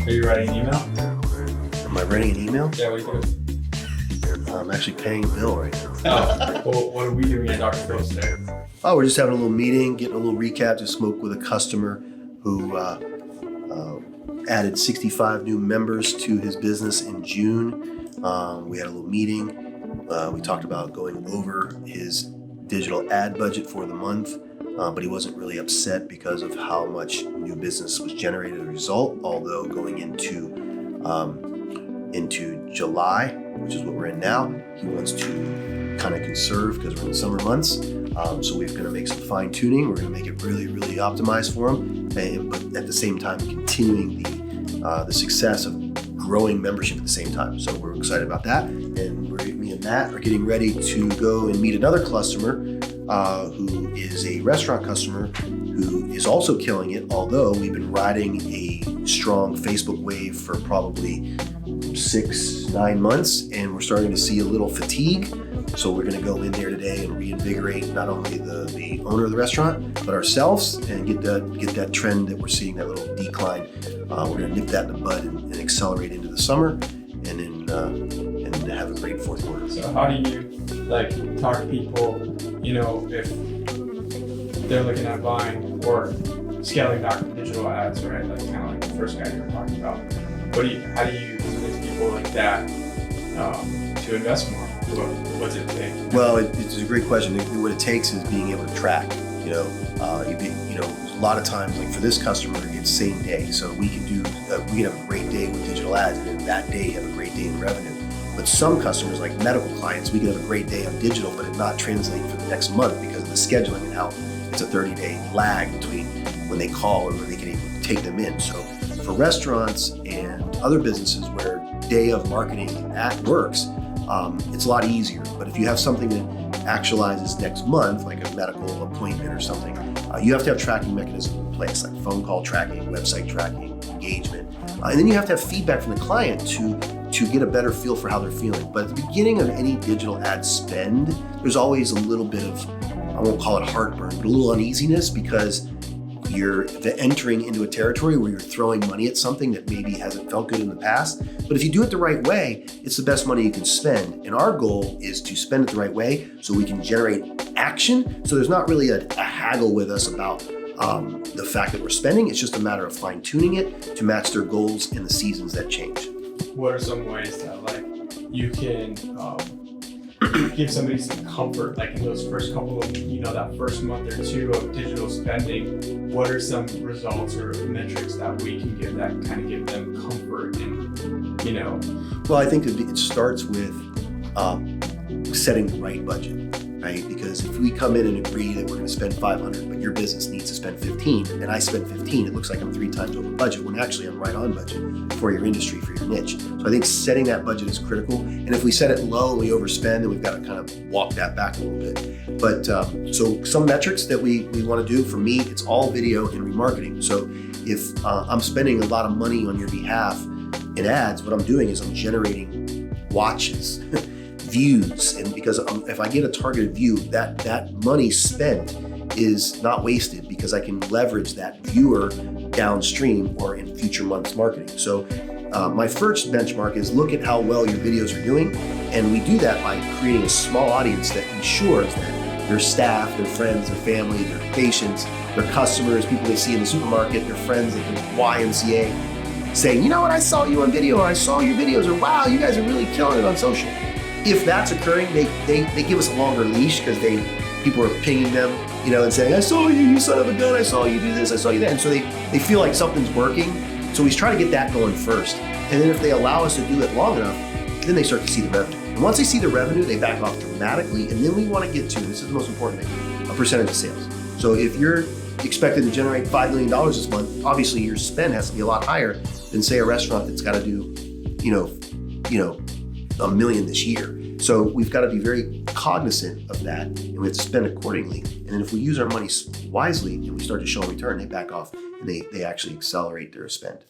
Are you writing an email? Am I writing an email? Yeah, what are you doing? I'm actually paying a bill right now. Oh, well, what are we doing at Dr. Phil's today? Oh, we're just having a little meeting, getting a little recap. Just spoke with a customer who added 65 new members to his business in June. We had a little meeting. We talked about going over his digital ad budget for the month, but he wasn't really upset because of how much new business was generated as a result. Although going into July, which is what we're in now, he wants to kind of conserve because we're in the summer months. So we're going to make some fine tuning. We're going to make it really, really optimized for him, but at the same time continuing the success of growing membership at the same time. So we're excited about that. And me and Matt are getting ready to go and meet another customer who is a restaurant customer who is also killing it. Although we've been riding a strong Facebook wave for probably 6-9 months, and we're starting to see a little fatigue. So we're going to go in there today and reinvigorate not only the owner of the restaurant, but ourselves, and get that trend that we're seeing, that little decline. We're going to nip that in the bud and accelerate into the summer, and have a great fourth quarter. So how do you talk to people, if they're looking at buying or scaling back the digital ads, right? Kind of like the first guy you were talking about. How do you convince people like that to invest more? What's it take? Well, it's a great question. What it takes is being able to track. A lot of times, like for this customer, it's same day. So we can have a great day with digital ads, and then that day have a great day in revenue. But some customers, like medical clients, we can have a great day on digital, but it not translate for the next month because of the scheduling and how it's a 30-day lag between when they call and when they can even take them in. So for restaurants and other businesses where day of marketing works, it's a lot easier. But if you have something that actualizes next month, like a medical appointment or something, you have to have tracking mechanisms in place, like phone call tracking, website tracking, engagement. And then you have to have feedback from the client to get a better feel for how they're feeling. But at the beginning of any digital ad spend, there's always a little bit of, I won't call it heartburn, but a little uneasiness, because you're entering into a territory where you're throwing money at something that maybe hasn't felt good in the past. But if you do it the right way, it's the best money you can spend. And our goal is to spend it the right way so we can generate action. So there's not really a haggle with us about the fact that we're spending. It's just a matter of fine tuning it to match their goals in the seasons that change. What are some ways that you can give somebody some comfort, in those first couple of, that first month or two of digital spending? What are some results or metrics that we can give that kind of give them comfort and, Well, I think it starts with setting the right budget, right? Because if we come in and agree that we're going to spend 500, but your business needs to spend 15, and I spend 15, it looks like I'm 3 times over budget, when actually I'm right on budget for your industry, for your niche. So I think setting that budget is critical. And if we set it low and we overspend, then we've got to kind of walk that back a little bit. But so some metrics that we want to do, for me, it's all video and remarketing. So if I'm spending a lot of money on your behalf in ads, what I'm doing is I'm generating watches, views, and because if I get a targeted view, that money spent is not wasted, because I can leverage that viewer downstream or in future months marketing. So my first benchmark is look at how well your videos are doing, and we do that by creating a small audience that ensures that their staff, their friends, their family, their patients, their customers, people they see in the supermarket, their friends at the YMCA, saying, you know what, I saw you on video, or I saw your videos, or wow, you guys are really killing it on social. If that's occurring, they give us a longer leash, because people are pinging them, and saying, I saw you, you son of a gun, I saw you do this, I saw you that. And so they feel like something's working. So we try to get that going first. And then if they allow us to do it long enough, then they start to see the revenue. And once they see the revenue, they back off dramatically. And then we want to get to, this is the most important thing, a percentage of sales. So if you're expected to generate $5 million this month, obviously your spend has to be a lot higher than, say, a restaurant that's got to do, $1 million this year. So we've got to be very cognizant of that, and we have to spend accordingly. And then if we use our money wisely and we start to show a return, they back off and they actually accelerate their spend.